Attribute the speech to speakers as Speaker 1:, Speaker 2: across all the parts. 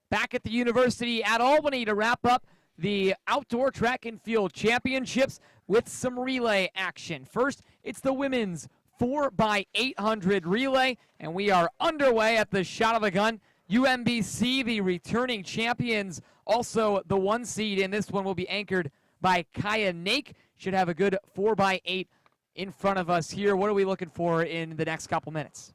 Speaker 1: back at the University at Albany to wrap up the Outdoor Track and Field Championships with some relay action. First, it's the women's 4x800 relay, and we are underway at the shot of a gun. UMBC, the returning champions, also the 1 seed in this one, will be anchored by Kaya Nake. Should have a good 4x8 in front of us here. What are we looking for in the next couple minutes?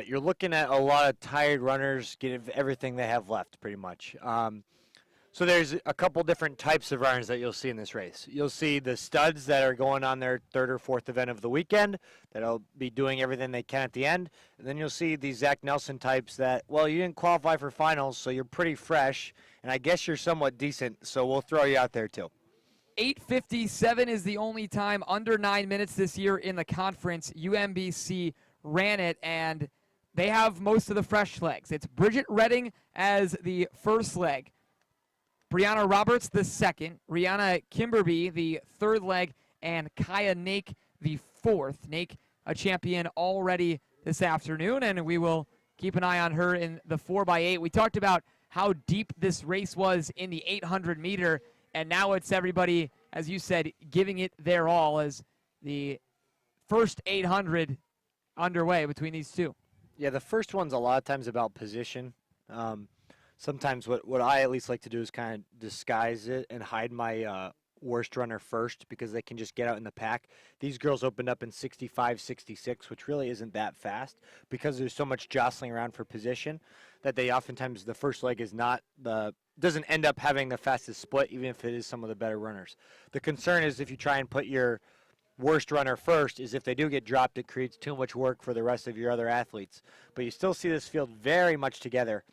Speaker 2: You're looking at a lot of tired runners give everything they have left, pretty much. So there's a couple different types of runners that you'll see in this race. You'll see the studs that are going on their third or fourth event of the weekend that'll be doing everything they can at the end. And then you'll see the Zach Nelson types that, well, you didn't qualify for finals, so you're pretty fresh, and I guess you're somewhat decent, so we'll throw you out there too.
Speaker 1: 8:57 is the only time under 9 minutes this year in the conference. UMBC ran it, and they have most of the fresh legs. It's Bridget Redding as the first leg, Brianna Roberts the second, Rihanna Kimberby the third leg, and Kaya Nake the fourth. Nake, a champion already this afternoon, and we will keep an eye on her in the 4x8. We talked about how deep this race was in the 800 meter, and now it's everybody, as you said, giving it their all as the first 800 underway between these two.
Speaker 2: Yeah, the first one's a lot of times about position. Sometimes what I at least like to do is kind of disguise it and hide my worst runner first because they can just get out in the pack. These girls opened up in 65, 66, which really isn't that fast because there's so much jostling around for position that they oftentimes, the first leg is not doesn't end up having the fastest split, even if it is some of the better runners. The concern is if you try and put your worst runner first, is if they do get dropped, it creates too much work for the rest of your other athletes. But you still see this field very much together,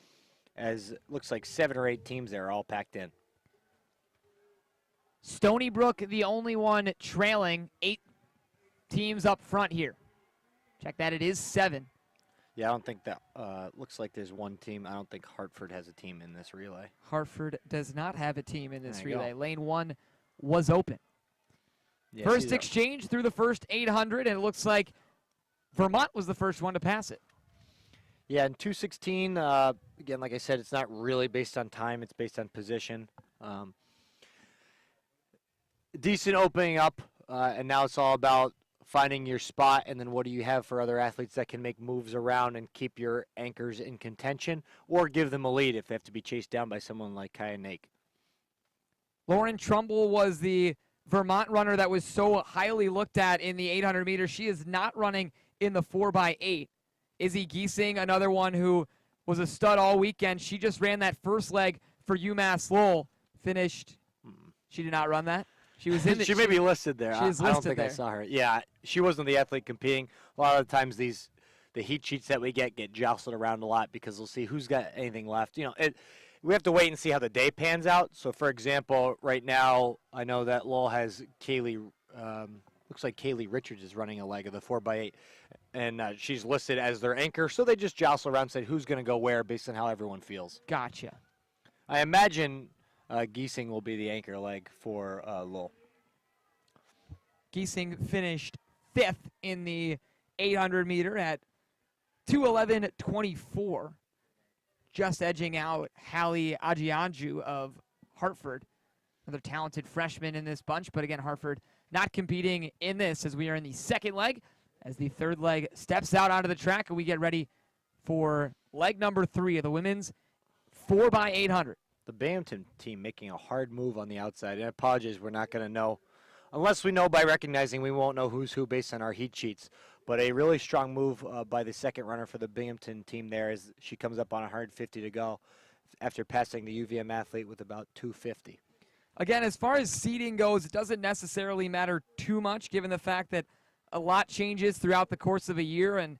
Speaker 2: as it looks like 7 or 8 teams there all packed in.
Speaker 1: Stony Brook, the only one trailing, 8 teams up front here. Check that, it is 7.
Speaker 2: Yeah, I don't think that, looks like there's one team. I don't think Hartford has a team in this relay.
Speaker 1: Hartford does not have a team in this relay.
Speaker 2: Go.
Speaker 1: Lane 1 was open.
Speaker 2: Yeah,
Speaker 1: first exchange through the first 800, and it looks like Vermont was the first one to pass it.
Speaker 2: Yeah, in 2:16, again, like I said, it's not really based on time. It's based on position. Decent opening up, and now it's all about finding your spot, and then what do you have for other athletes that can make moves around and keep your anchors in contention, or give them a lead if they have to be chased down by someone like Kaya Nake.
Speaker 1: Lauren Trumbull was the Vermont runner that was so highly looked at in the 800 meters. She is not running in the 4x8. Izzy Giesing, another one who was a stud all weekend. She just ran that first leg for UMass Lowell. Finished. She did not run that. She was in the,
Speaker 2: she may be listed there.
Speaker 1: She is listed
Speaker 2: I don't think
Speaker 1: there.
Speaker 2: I saw her. Yeah, she wasn't the athlete competing. A lot of the times the heat sheets that we get jostled around a lot because we'll see who's got anything left. You know, we have to wait and see how the day pans out. So, for example, right now I know that Lowell has Kaylee. Looks like Kaylee Richards is running a leg of the 4x8, and she's listed as their anchor. So they just jostle around and say who's going to go where based on how everyone feels.
Speaker 1: Gotcha.
Speaker 2: I imagine Giesing will be the anchor leg for Lowell.
Speaker 1: Giesing finished 5th in the 800 meter at 2:11.24, just edging out Hallie Ajianju of Hartford, another talented freshman in this bunch. But again, Hartford not competing in this as we are in the second leg, as the third leg steps out onto the track and we get ready for leg number 3 of the women's 4x800.
Speaker 2: The Binghamton team making a hard move on the outside. And I apologize, we're not going to know. Unless we know by recognizing, we won't know who's who based on our heat sheets. But a really strong move by the second runner for the Binghamton team there as she comes up on 150 to go after passing the UVM athlete with about 250.
Speaker 1: Again, as far as seeding goes, it doesn't necessarily matter too much given the fact that a lot changes throughout the course of a year, and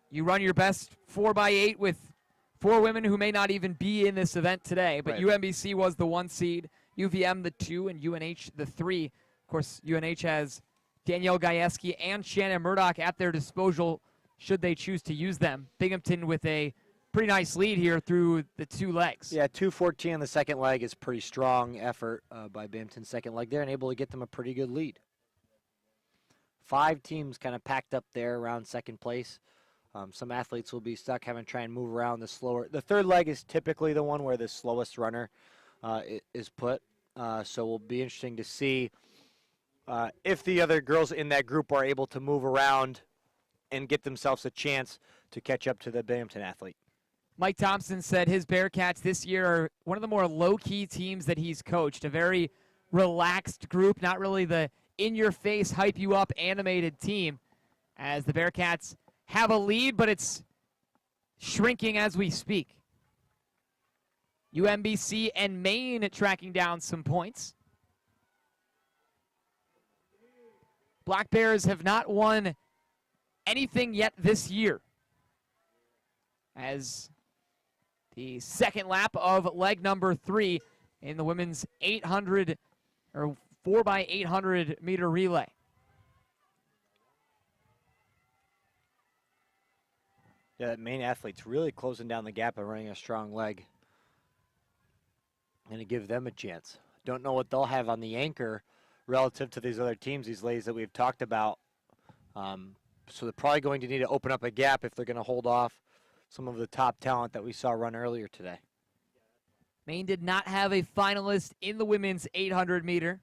Speaker 1: you run your best 4x8 with 4 women who may not even be in this event today. But
Speaker 2: Right.
Speaker 1: UMBC was the 1 seed, UVM the 2, and UNH the 3. Of course, UNH has Danielle Gajewski and Shannon Murdoch at their disposal should they choose to use them. Binghamton with a pretty nice lead here through the 2 legs.
Speaker 2: Yeah, 2:14 on the second leg is pretty strong effort by Binghamton's second leg there and able to get them a pretty good lead. 5 teams kind of packed up there around second place. Some athletes will be stuck having to try and move around the slower. The third leg is typically the one where the slowest runner is put. So it'll be interesting to see if the other girls in that group are able to move around and get themselves a chance to catch up to the Binghamton athlete.
Speaker 1: Mike Thompson said his Bearcats this year are one of the more low-key teams that he's coached, a very relaxed group, not really the in-your-face, hype-you-up, animated team, as the Bearcats have a lead, but it's shrinking as we speak. UMBC and Maine tracking down some points. Black Bears have not won anything yet this year, as the second lap of leg number 3 in the women's 800 or 4x800 meter relay.
Speaker 2: Yeah, that Maine athlete's really closing down the gap and running a strong leg. Going to give them a chance. Don't know what they'll have on the anchor relative to these other teams, these ladies that we've talked about. So they're probably going to need to open up a gap if they're going to hold off some of the top talent that we saw run earlier today.
Speaker 1: Maine did not have a finalist in the women's 800 meter.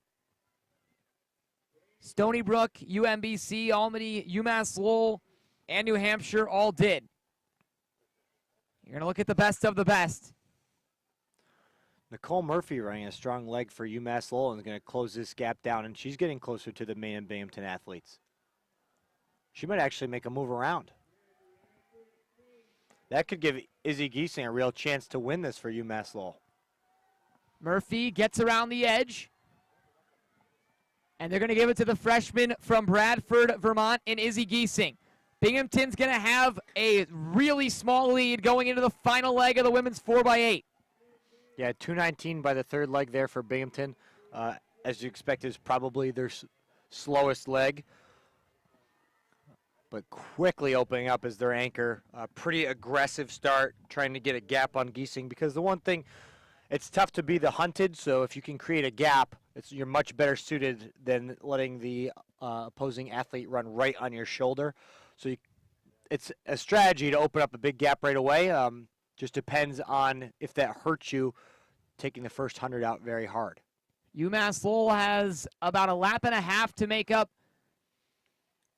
Speaker 1: Stony Brook, UMBC, Albany, UMass Lowell, and New Hampshire all did. You're going to look at the best of the best.
Speaker 2: Nicole Murphy running a strong leg for UMass Lowell and is going to close this gap down, and she's getting closer to the Maine and Binghamton athletes. She might actually make a move around. That could give Izzy Giesing a real chance to win this for UMass Lowell.
Speaker 1: Murphy gets around the edge, and they're going to give it to the freshman from Bradford, Vermont, in Izzy Giesing. Binghamton's going to have a really small lead going into the final leg of the women's 4x8.
Speaker 2: Yeah, 2:19 by the third leg there for Binghamton. As you expect, is probably their slowest leg. But quickly opening up as their anchor. Pretty aggressive start, trying to get a gap on Giesing. Because the one thing, it's tough to be the hunted, so if you can create a gap, you're much better suited than letting the opposing athlete run right on your shoulder. So it's a strategy to open up a big gap right away. Just depends on if that hurts you, taking the first 100 out very hard.
Speaker 1: UMass Lowell has about a lap and a half to make up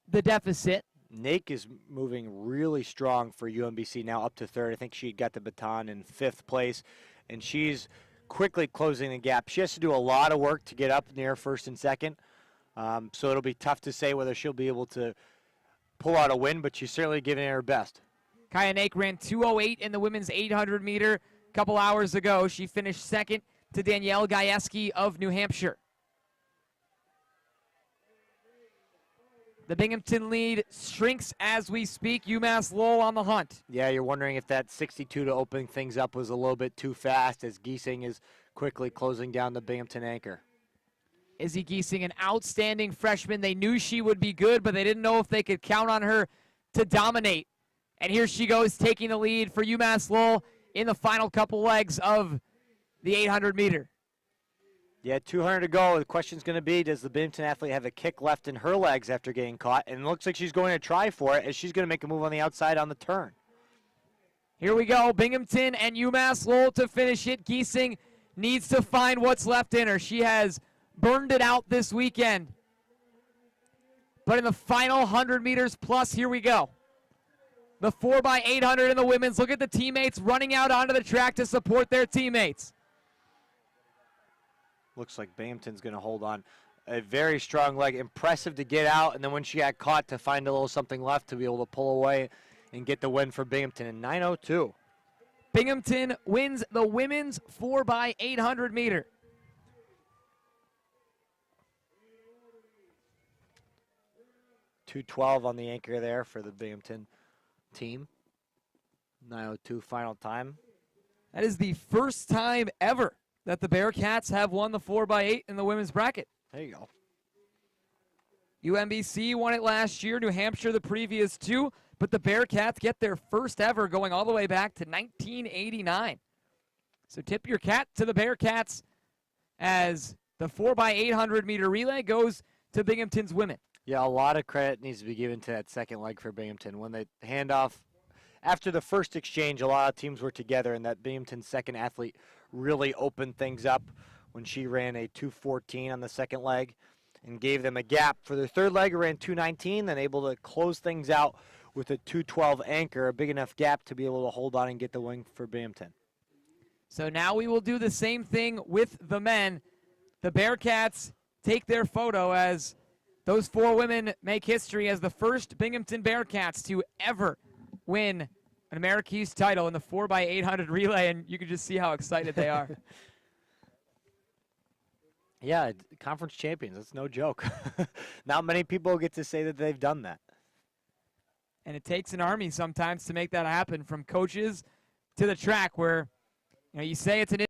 Speaker 1: the deficit.
Speaker 2: Nake is moving really strong for UMBC now up to third. I think she got the baton in 5th place, and she's quickly closing the gap. She has to do a lot of work to get up near first and second, so it'll be tough to say whether she'll be able to pull out a win, but she's certainly giving it her best.
Speaker 1: Kaya Nake ran 2:08 in the women's 800 meter a couple hours ago. She finished second to Danielle Gajewski of New Hampshire. The Binghamton lead shrinks as we speak. UMass Lowell on the hunt.
Speaker 2: Yeah, you're wondering if that 62 to open things up was a little bit too fast as Giesing is quickly closing down the Binghamton anchor.
Speaker 1: Izzy Giesing, an outstanding freshman. They knew she would be good, but they didn't know if they could count on her to dominate. And here she goes, taking the lead for UMass Lowell in the final couple legs of the 800 meter.
Speaker 2: Yeah, 200 to go. The question's going to be, does the Binghamton athlete have a kick left in her legs after getting caught? And it looks like she's going to try for it, as she's going to make a move on the outside on the turn.
Speaker 1: Here we go, Binghamton and UMass Lowell to finish it. Giesing needs to find what's left in her. She has burned it out this weekend. But in the final 100 meters plus, here we go. The 4x800 in the women's. Look at the teammates running out onto the track to support their teammates.
Speaker 2: Looks like Binghamton's going to hold on. A very strong leg. Impressive to get out, and then when she got caught, to find a little something left to be able to pull away and get the win for Binghamton in 9:02.
Speaker 1: Binghamton wins the women's 4x800 meter.
Speaker 2: .212 on the anchor there for the Binghamton team. 9:02 final time.
Speaker 1: That is the first time ever that the Bearcats have won the 4x8 in the women's bracket.
Speaker 2: There you go.
Speaker 1: UMBC won it last year, New Hampshire the previous 2, but the Bearcats get their first ever going all the way back to 1989. So tip your cap to the Bearcats as the 4x800 meter relay goes to Binghamton's women.
Speaker 2: Yeah, a lot of credit needs to be given to that second leg for Binghamton. When they hand off, after the first exchange, a lot of teams were together, and that Binghamton second athlete really opened things up when she ran a 2:14 on the second leg and gave them a gap. For their third leg, ran 2:19, then able to close things out with a 2:12 anchor, a big enough gap to be able to hold on and get the win for Binghamton.
Speaker 1: So now we will do the same thing with the men. The Bearcats take their photo as those four women make history as the first Binghamton Bearcats to ever win an America East title in the 4x800 relay, and you can just see how excited they are.
Speaker 2: Yeah, conference champions. That's no joke. Not many people get to say that they've done that.
Speaker 1: And it takes an army sometimes to make that happen, from coaches to the track, where you say it's an